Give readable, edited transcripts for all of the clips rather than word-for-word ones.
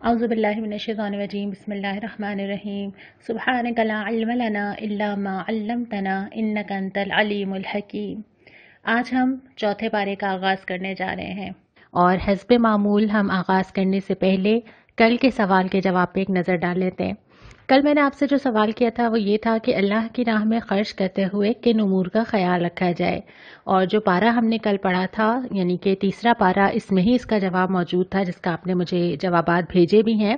اعوذ باللہ من الشیطان الرجیم بسم اللہ الرحمن الرحیم سبحانک لا علم لنا الا ما علمتنا انک انت العلیم الحکیم۔ آج ہم چوتھے پارے کا آغاز کرنے جا رہے ہیں، اور حسب معمول ہم آغاز کرنے سے پہلے کل کے سوال کے جواب پہ ایک نظر ڈال لیتے ہیں۔ کل میں نے آپ سے جو سوال کیا تھا وہ یہ تھا کہ اللہ کی راہ میں خرچ کرتے ہوئے کن امور کا خیال رکھا جائے، اور جو پارہ ہم نے کل پڑھا تھا یعنی کہ تیسرا پارہ، اس میں ہی اس کا جواب موجود تھا جس کا آپ نے مجھے جوابات بھیجے بھی ہیں،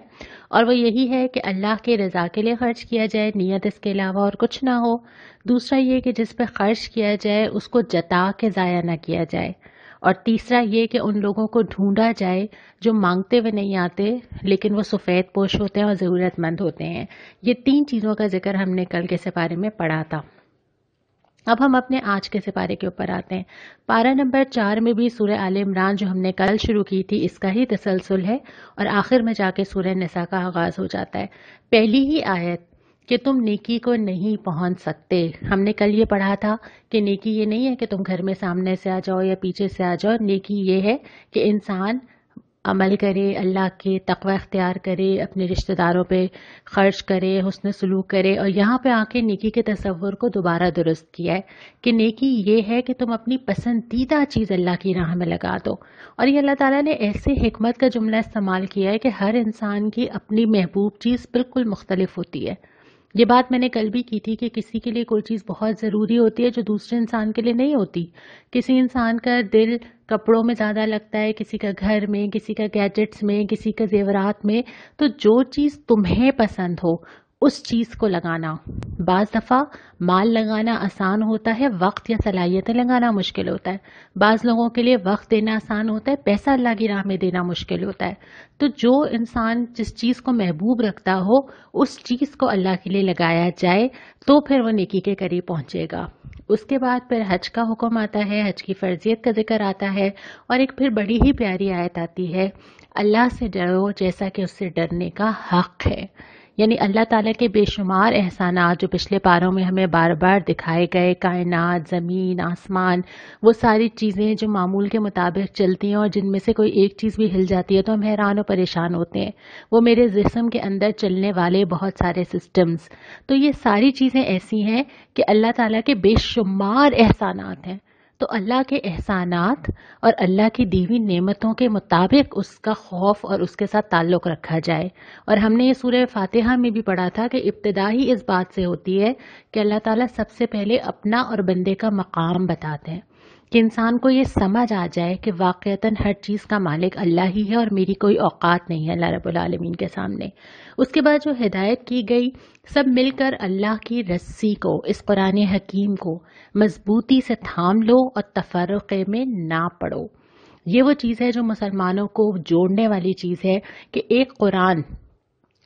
اور وہ یہی ہے کہ اللہ کے رضا کے لیے خرچ کیا جائے، نیت اس کے علاوہ اور کچھ نہ ہو۔ دوسرا یہ کہ جس پہ خرچ کیا جائے اس کو جتا کے ضائع نہ کیا جائے، اور تیسرا یہ کہ ان لوگوں کو ڈھونڈا جائے جو مانگتے ہوئے نہیں آتے لیکن وہ سفید پوش ہوتے ہیں اور ضرورت مند ہوتے ہیں۔ یہ تین چیزوں کا ذکر ہم نے کل کے سپارے میں پڑھا تھا۔ اب ہم اپنے آج کے سپارے کے اوپر آتے ہیں۔ پارہ نمبر 4 میں بھی سورہ آل عمران جو ہم نے کل شروع کی تھی اس کا ہی تسلسل ہے، اور آخر میں جا کے سورہ نساء کا آغاز ہو جاتا ہے۔ پہلی ہی آیت کہ تم نیکی کو نہیں پہنچ سکتے، ہم نے کل یہ پڑھا تھا کہ نیکی یہ نہیں ہے کہ تم گھر میں سامنے سے آ جاؤ یا پیچھے سے آ جاؤ، نیکی یہ ہے کہ انسان عمل کرے، اللہ کے تقوی اختیار کرے، اپنے رشتہ داروں پہ خرچ کرے، حسن سلوک کرے، اور یہاں پہ آ کے نیکی کے تصور کو دوبارہ درست کیا ہے کہ نیکی یہ ہے کہ تم اپنی پسندیدہ چیز اللہ کی راہ میں لگا دو۔ اور یہ اللہ تعالیٰ نے ایسے حکمت کا جملہ استعمال کیا ہے کہ ہر انسان کی اپنی محبوب چیز بالکل مختلف ہوتی ہے۔ یہ بات میں نے کل بھی کی تھی کہ کسی کے لیے کوئی چیز بہت ضروری ہوتی ہے جو دوسرے انسان کے لیے نہیں ہوتی۔ کسی انسان کا دل کپڑوں میں زیادہ لگتا ہے، کسی کا گھر میں، کسی کا گیجٹس میں، کسی کا زیورات میں۔ تو جو چیز تمہیں پسند ہو اس چیز کو لگانا، بعض دفعہ مال لگانا آسان ہوتا ہے، وقت یا صلاحیتیں لگانا مشکل ہوتا ہے۔ بعض لوگوں کے لیے وقت دینا آسان ہوتا ہے، پیسہ اللہ کی راہ میں دینا مشکل ہوتا ہے۔ تو جو انسان جس چیز کو محبوب رکھتا ہو اس چیز کو اللہ کے لیے لگایا جائے تو پھر وہ نیکی کے قریب پہنچے گا۔ اس کے بعد پھر حج کا حکم آتا ہے، حج کی فرضیت کا ذکر آتا ہے، اور ایک پھر بڑی ہی پیاری آیت آتی ہے، اللہ سے ڈرو جیسا کہ اس سے ڈرنے کا حق ہے۔ یعنی اللہ تعالیٰ کے بے شمار احسانات جو پچھلے پاروں میں ہمیں بار بار دکھائے گئے، کائنات، زمین، آسمان، وہ ساری چیزیں جو معمول کے مطابق چلتی ہیں اور جن میں سے کوئی ایک چیز بھی ہل جاتی ہے تو ہم حیران و پریشان ہوتے ہیں، وہ میرے جسم کے اندر چلنے والے بہت سارے سسٹمز۔ تو یہ ساری چیزیں ایسی ہیں کہ اللہ تعالیٰ کے بے شمار احسانات ہیں۔ تو اللہ کے احسانات اور اللہ کی دی ہوئی نعمتوں کے مطابق اس کا خوف اور اس کے ساتھ تعلق رکھا جائے۔ اور ہم نے یہ سورہ فاتحہ میں بھی پڑھا تھا کہ ابتدا ہی اس بات سے ہوتی ہے کہ اللہ تعالیٰ سب سے پہلے اپنا اور بندے کا مقام بتاتے ہیں، کہ انسان کو یہ سمجھ آ جائے کہ واقعتاً ہر چیز کا مالک اللہ ہی ہے اور میری کوئی اوقات نہیں ہے اللہ رب العالمین کے سامنے۔ اس کے بعد جو ہدایت کی گئی، سب مل کر اللہ کی رسی کو، اس قرآن حکیم کو مضبوطی سے تھام لو اور تفرقے میں نہ پڑو۔ یہ وہ چیز ہے جو مسلمانوں کو جوڑنے والی چیز ہے کہ ایک قرآن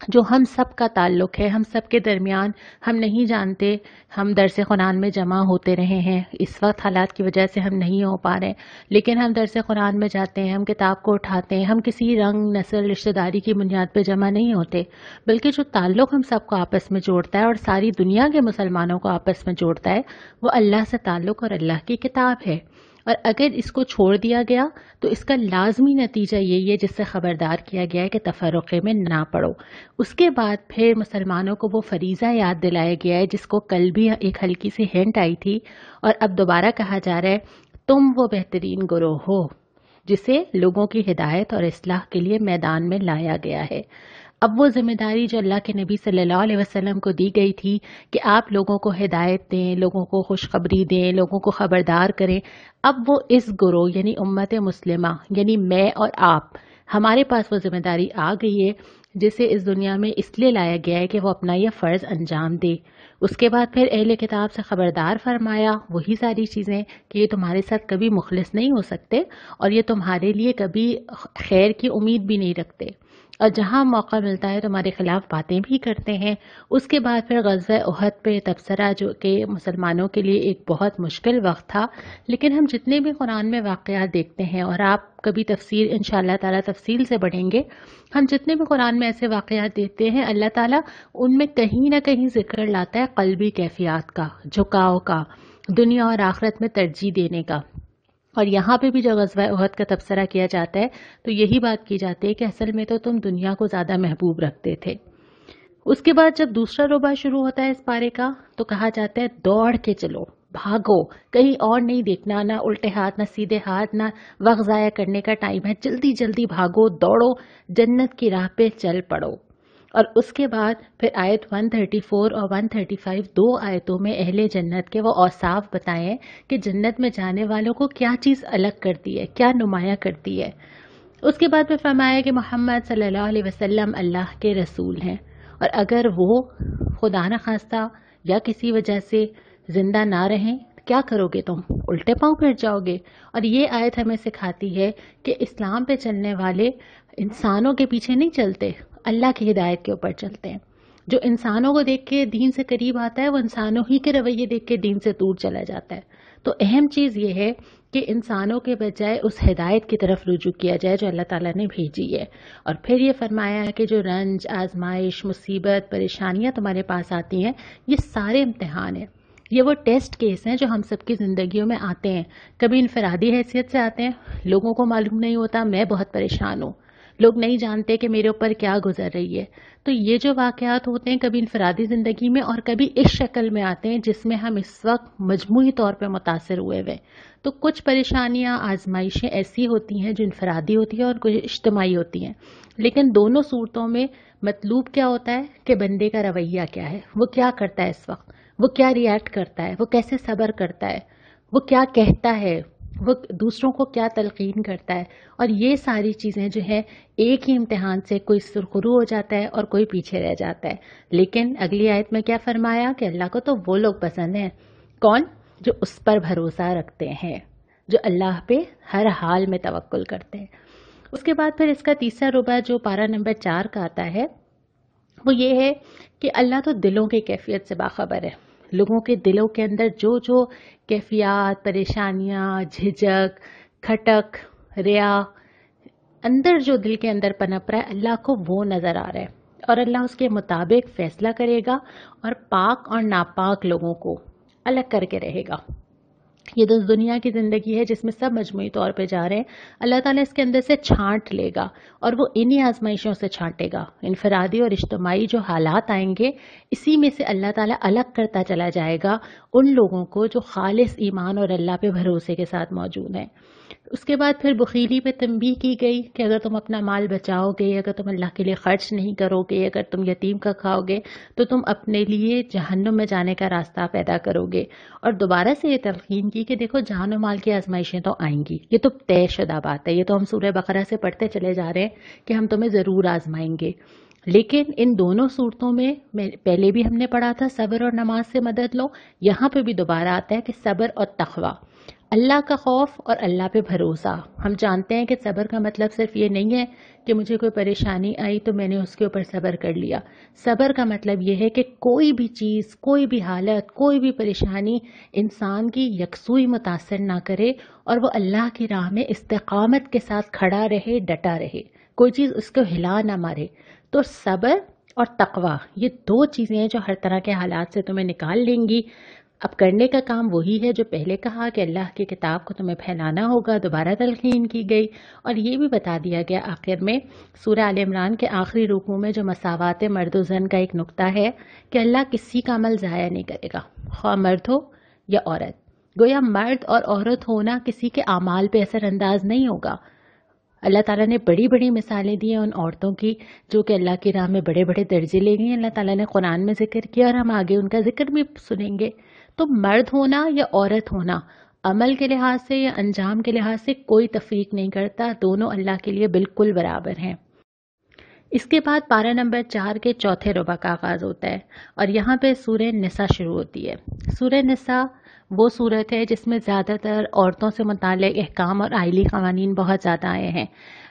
جو ہم سب کا تعلق ہے، ہم سب کے درمیان، ہم نہیں جانتے، ہم درس قرآن میں جمع ہوتے رہے ہیں، اس وقت حالات کی وجہ سے ہم نہیں ہو پا رہے، لیکن ہم درس قرآن میں جاتے ہیں، ہم کتاب کو اٹھاتے ہیں، ہم کسی رنگ، نسل، رشتہ داری کی بنیاد پہ جمع نہیں ہوتے، بلکہ جو تعلق ہم سب کو آپس میں جوڑتا ہے اور ساری دنیا کے مسلمانوں کو آپس میں جوڑتا ہے وہ اللہ سے تعلق اور اللہ کی کتاب ہے۔ اور اگر اس کو چھوڑ دیا گیا تو اس کا لازمی نتیجہ یہی ہے جس سے خبردار کیا گیا ہے کہ تفرقے میں نہ پڑو۔ اس کے بعد پھر مسلمانوں کو وہ فریضہ یاد دلایا گیا ہے جس کو کل بھی ایک ہلکی سی ہنٹ آئی تھی، اور اب دوبارہ کہا جا رہا ہے، تم وہ بہترین گروہ ہو جسے لوگوں کی ہدایت اور اصلاح کے لیے میدان میں لایا گیا ہے۔ اب وہ ذمہ داری جو اللہ کے نبی صلی اللہ علیہ وسلم کو دی گئی تھی کہ آپ لوگوں کو ہدایت دیں، لوگوں کو خوشخبری دیں، لوگوں کو خبردار کریں، اب وہ اس گروہ یعنی امت مسلمہ یعنی میں اور آپ، ہمارے پاس وہ ذمہ داری آ گئی ہے جسے اس دنیا میں اس لیے لایا گیا ہے کہ وہ اپنا یہ فرض انجام دے۔ اس کے بعد پھر اہل کتاب سے خبردار فرمایا وہی ساری چیزیں کہ یہ تمہارے ساتھ کبھی مخلص نہیں ہو سکتے اور یہ تمہارے لیے کبھی خیر کی امید بھی نہیں رکھتے، اور جہاں موقع ملتا ہے تمہارے خلاف باتیں بھی کرتے ہیں۔ اس کے بعد پھر غزوہ احد پہ تبصرہ جو کہ مسلمانوں کے لیے ایک بہت مشکل وقت تھا، لیکن ہم جتنے بھی قرآن میں واقعات دیکھتے ہیں، اور آپ کبھی تفسیر انشاءاللہ تعالیٰ تفصیل سے پڑھیں گے، ہم جتنے بھی قرآن میں ایسے واقعات دیکھتے ہیں اللہ تعالیٰ ان میں کہیں نہ کہیں ذکر لاتا ہے قلبی کیفیات کا، جھکاؤ کا، دنیا اور آخرت میں ترجیح دینے کا۔ اور یہاں پہ بھی جب غزوہ احد کا تبصرہ کیا جاتا ہے تو یہی بات کی جاتی ہے کہ اصل میں تو تم دنیا کو زیادہ محبوب رکھتے تھے۔ اس کے بعد جب دوسرا ربع شروع ہوتا ہے اس پارے کا تو کہا جاتا ہے دوڑ کے چلو، بھاگو، کہیں اور نہیں دیکھنا، نہ الٹے ہاتھ نہ سیدھے ہاتھ، نہ وقت ضائع کرنے کا ٹائم ہے، جلدی جلدی بھاگو، دوڑو، جنت کی راہ پہ چل پڑو۔ اور اس کے بعد پھر آیت 134 اور 135 دو آیتوں میں اہل جنت کے وہ اوصاف بتائیں کہ جنت میں جانے والوں کو کیا چیز الگ کرتی ہے، کیا نمایاں کرتی ہے۔ اس کے بعد پھر فرمایا کہ محمد صلی اللہ علیہ وسلم اللہ کے رسول ہیں، اور اگر وہ خدا نخواستہ یا کسی وجہ سے زندہ نہ رہیں کیا کرو گے تم؟ الٹے پاؤں پھر جاؤ گے۔ اور یہ آیت ہمیں سکھاتی ہے کہ اسلام پہ چلنے والے انسانوں کے پیچھے نہیں چلتے، اللہ کی ہدایت کے اوپر چلتے ہیں۔ جو انسانوں کو دیکھ کے دین سے قریب آتا ہے وہ انسانوں ہی کے رویے دیکھ کے دین سے دور چلا جاتا ہے۔ تو اہم چیز یہ ہے کہ انسانوں کے بجائے اس ہدایت کی طرف رجوع کیا جائے جو اللہ تعالیٰ نے بھیجی ہے۔ اور پھر یہ فرمایا ہے کہ جو رنج، آزمائش، مصیبت، پریشانیاں تمہارے پاس آتی ہیں یہ سارے امتحان ہیں، یہ وہ ٹیسٹ کیس ہیں جو ہم سب کی زندگیوں میں آتے ہیں۔ کبھی انفرادی حیثیت سے آتے ہیں، لوگوں کو معلوم نہیں ہوتا میں بہت پریشان ہوں، لوگ نہیں جانتے کہ میرے اوپر کیا گزر رہی ہے۔ تو یہ جو واقعات ہوتے ہیں کبھی انفرادی زندگی میں اور کبھی اس شکل میں آتے ہیں جس میں ہم اس وقت مجموعی طور پہ متاثر ہوئے ہوئے۔ تو کچھ پریشانیاں، آزمائشیں ایسی ہوتی ہیں جو انفرادی ہوتی ہیں اور کچھ اجتماعی ہوتی ہیں، لیکن دونوں صورتوں میں مطلوب کیا ہوتا ہے کہ بندے کا رویہ کیا ہے، وہ کیا کرتا ہے اس وقت، وہ کیا ری ایکٹ کرتا ہے، وہ کیسے صبر کرتا ہے، وہ کیا کہتا ہے، وہ دوسروں کو کیا تلقین کرتا ہے۔ اور یہ ساری چیزیں جو ہیں ایک ہی امتحان سے کوئی سرخرو ہو جاتا ہے اور کوئی پیچھے رہ جاتا ہے۔ لیکن اگلی آیت میں کیا فرمایا کہ اللہ کو تو وہ لوگ پسند ہیں، کون؟ جو اس پر بھروسہ رکھتے ہیں، جو اللہ پہ ہر حال میں توکل کرتے ہیں۔ اس کے بعد پھر اس کا تیسرا ربع جو پارہ نمبر 4 کا آتا ہے وہ یہ ہے کہ اللہ تو دلوں کی کیفیت سے باخبر ہے، لوگوں کے دلوں کے اندر جو جو کیفیات، پریشانیاں، جھجک، کھٹک، ریا، اندر جو دل کے اندر پنپ رہا ہے اللہ کو وہ نظر آ رہا ہے، اور اللہ اس کے مطابق فیصلہ کرے گا اور پاک اور ناپاک لوگوں کو الگ کر کے رہے گا۔ یہ تو دنیا کی زندگی ہے جس میں سب مجموعی طور پہ جا رہے ہیں، اللہ تعالیٰ اس کے اندر سے چھانٹ لے گا اور وہ انہی آزمائشوں سے چھانٹے گا۔ انفرادی اور اجتماعی جو حالات آئیں گے اسی میں سے اللہ تعالیٰ الگ کرتا چلا جائے گا ان لوگوں کو جو خالص ایمان اور اللہ پہ بھروسے کے ساتھ موجود ہیں۔ اس کے بعد پھر بخیلی پہ تنبیہ کی گئی کہ اگر تم اپنا مال بچاؤ گے، اگر تم اللہ کے لیے خرچ نہیں کرو گے، اگر تم یتیم کا کھاؤ گے تو تم اپنے لیے جہنم میں جانے کا راستہ پیدا کرو گے۔ اور دوبارہ سے یہ تلقین کی کہ دیکھو جان و مال کی آزمائشیں تو آئیں گی، یہ تو طے شدہ بات ہے، یہ تو ہم سورہ بقرہ سے پڑھتے چلے جا رہے ہیں کہ ہم تمہیں ضرور آزمائیں گے۔ لیکن ان دونوں صورتوں میں پہلے بھی ہم نے پڑھا تھا صبر اور نماز سے مدد لو، یہاں پہ بھی دوبارہ آتا ہے کہ صبر اور تقوی، اللہ کا خوف اور اللہ پہ بھروسہ۔ ہم جانتے ہیں کہ صبر کا مطلب صرف یہ نہیں ہے کہ مجھے کوئی پریشانی آئی تو میں نے اس کے اوپر صبر کر لیا۔ صبر کا مطلب یہ ہے کہ کوئی بھی چیز، کوئی بھی حالت، کوئی بھی پریشانی انسان کی یکسوئی متاثر نہ کرے اور وہ اللہ کی راہ میں استقامت کے ساتھ کھڑا رہے، ڈٹا رہے، کوئی چیز اس کو ہلا نہ مارے۔ تو صبر اور تقوی یہ دو چیزیں ہیں جو ہر طرح کے حالات سے تمہیں نکال لیں گی۔ اب کرنے کا کام وہی ہے جو پہلے کہا کہ اللہ کی کتاب کو تمہیں پھیلانا ہوگا، دوبارہ تلقین کی گئی، اور یہ بھی بتا دیا گیا آخر میں سورہ آل عمران کے آخری رکوع میں جو مساوات مرد و زن کا ایک نقطہ ہے کہ اللہ کسی کا عمل ضائع نہیں کرے گا، خواہ مرد ہو یا عورت۔ گویا مرد اور عورت ہونا کسی کے اعمال پہ اثر انداز نہیں ہوگا۔ اللہ تعالیٰ نے بڑی بڑی مثالیں دی ہیں ان عورتوں کی جو کہ اللہ کی راہ میں بڑے بڑے درجے لے گئی ہیں، اللہ تعالیٰ نے قرآن میں ذکر کیا اور ہم آگے ان کا ذکر بھی سنیں گے۔ تو مرد ہونا یا عورت ہونا عمل کے لحاظ سے یا انجام کے لحاظ سے کوئی تفریق نہیں کرتا، دونوں اللہ کے لیے بالکل برابر ہیں۔ اس کے بعد پارہ نمبر 4 کے چوتھے ربع کا آغاز ہوتا ہے اور یہاں پہ سورہ نساء شروع ہوتی ہے۔ سورہ نساء وہ صورت ہے جس میں زیادہ تر عورتوں سے متعلق احکام اور آئلی قوانین بہت زیادہ آئے ہیں،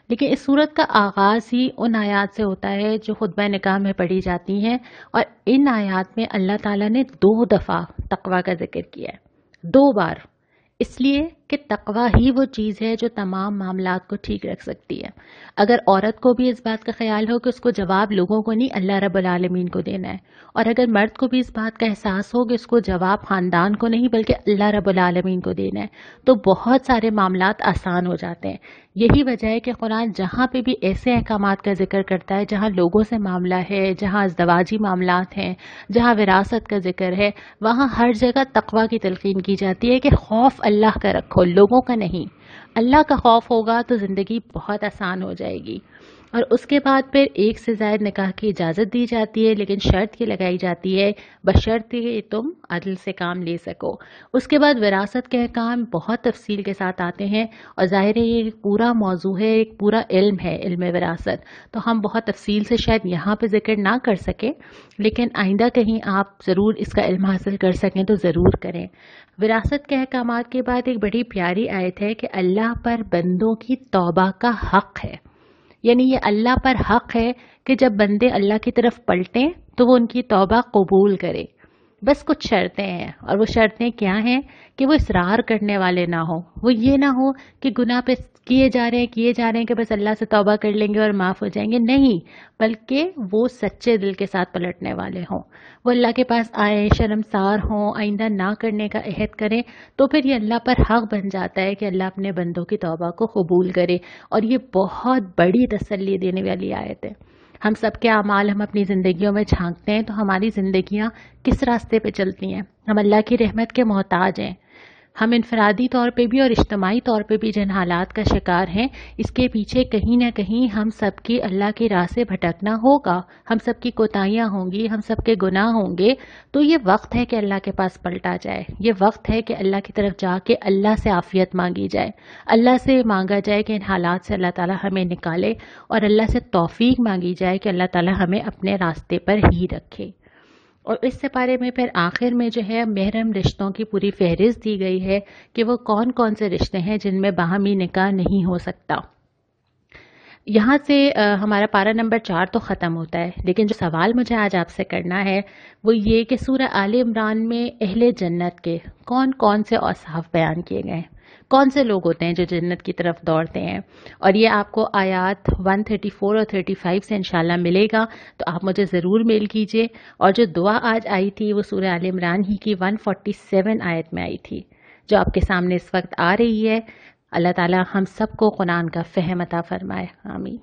لیکن اس صورت کا آغاز ہی ان آیات سے ہوتا ہے جو خطبہ نکاح میں پڑھی جاتی ہیں، اور ان آیات میں اللہ تعالیٰ نے 2 دفعہ تقوی کا ذکر کیا ہے، 2 بار، اس لیے کہ تقوی ہی وہ چیز ہے جو تمام معاملات کو ٹھیک رکھ سکتی ہے۔ اگر عورت کو بھی اس بات کا خیال ہو کہ اس کو جواب لوگوں کو نہیں اللہ رب العالمین کو دینا ہے، اور اگر مرد کو بھی اس بات کا احساس ہو کہ اس کو جواب خاندان کو نہیں بلکہ اللہ رب العالمین کو دینا ہے، تو بہت سارے معاملات آسان ہو جاتے ہیں۔ یہی وجہ ہے کہ قرآن جہاں پہ بھی ایسے احکامات کا ذکر کرتا ہے جہاں لوگوں سے معاملہ ہے، جہاں ازدواجی معاملات ہیں، جہاں وراثت کا ذکر ہے، وہاں ہر جگہ تقوی کی تلقین کی جاتی ہے کہ خوف اللہ کا رکھو، لوگوں کا نہیں۔ اللہ کا خوف ہوگا تو زندگی بہت آسان ہو جائے گی۔ اور اس کے بعد پھر ایک سے زائد نکاح کی اجازت دی جاتی ہے، لیکن شرط یہ لگائی جاتی ہے بشرط کہ تم عدل سے کام لے سکو۔ اس کے بعد وراثت کے احکام بہت تفصیل کے ساتھ آتے ہیں، اور ظاہر ہے یہ ایک پورا موضوع ہے، ایک پورا علم ہے، علم وراثت، تو ہم بہت تفصیل سے شاید یہاں پہ ذکر نہ کر سکیں، لیکن آئندہ کہیں آپ ضرور اس کا علم حاصل کر سکیں تو ضرور کریں۔ وراثت کے احکامات کے بعد ایک بڑی پیاری آیت ہے کہ اللہ پر بندوں کی توبہ کا حق ہے، یعنی یہ اللہ پر حق ہے کہ جب بندے اللہ کی طرف پلٹیں تو وہ ان کی توبہ قبول کرے۔ بس کچھ شرطیں ہیں، اور وہ شرطیں کیا ہیں کہ وہ اصرار کرنے والے نہ ہوں، وہ یہ نہ ہو کہ گناہ پہ کیے جا رہے ہیں کہ بس اللہ سے توبہ کر لیں گے اور معاف ہو جائیں گے، نہیں، بلکہ وہ سچے دل کے ساتھ پلٹنے والے ہوں، وہ اللہ کے پاس آئیں، شرمسار ہوں، آئندہ نہ کرنے کا عہد کریں، تو پھر یہ اللہ پر حق بن جاتا ہے کہ اللہ اپنے بندوں کی توبہ کو قبول کرے۔ اور یہ بہت بڑی تسلی دینے والی آیت ہے۔ ہم سب کے اعمال ہم اپنی زندگیوں میں جھانکتے ہیں تو ہماری زندگیاں کس راستے پہ چلتی ہیں؟ ہم اللہ کی رحمت کے محتاج ہیں۔ ہم انفرادی طور پہ بھی اور اجتماعی طور پہ بھی جن حالات کا شکار ہیں، اس کے پیچھے کہیں نہ کہیں ہم سب کی اللہ کی راہ سے بھٹکنا ہوگا، ہم سب کی کوتاہیاں ہوں گی، ہم سب کے گناہ ہوں گے۔ تو یہ وقت ہے کہ اللہ کے پاس پلٹا جائے، یہ وقت ہے کہ اللہ کی طرف جا کے اللہ سے عافیت مانگی جائے، اللہ سے مانگا جائے کہ ان حالات سے اللہ تعالیٰ ہمیں نکالے، اور اللہ سے توفیق مانگی جائے کہ اللہ تعالیٰ ہمیں اپنے راستے پر ہی رکھے۔ اور اس سپارے میں پھر آخر میں جو ہے محرم رشتوں کی پوری فہرست دی گئی ہے کہ وہ کون کون سے رشتے ہیں جن میں باہمی نکاح نہیں ہو سکتا۔ یہاں سے ہمارا پارہ نمبر 4 تو ختم ہوتا ہے، لیکن جو سوال مجھے آج آپ سے کرنا ہے وہ یہ کہ سورہ آل عمران میں اہل جنت کے کون کون سے اوصاف بیان کیے گئے ہیں، کون سے لوگ ہوتے ہیں جو جنت کی طرف دوڑتے ہیں، اور یہ آپ کو آیات 134 اور 35 سے انشاءاللہ ملے گا، تو آپ مجھے ضرور میل کیجئے۔ اور جو دعا آج آئی تھی وہ سورہ آل عمران ہی کی 147 آیت میں آئی تھی، جو آپ کے سامنے اس وقت آ رہی ہے۔ اللہ تعالی ہم سب کو قرآن کا فہم عطا فرمائے، آمین۔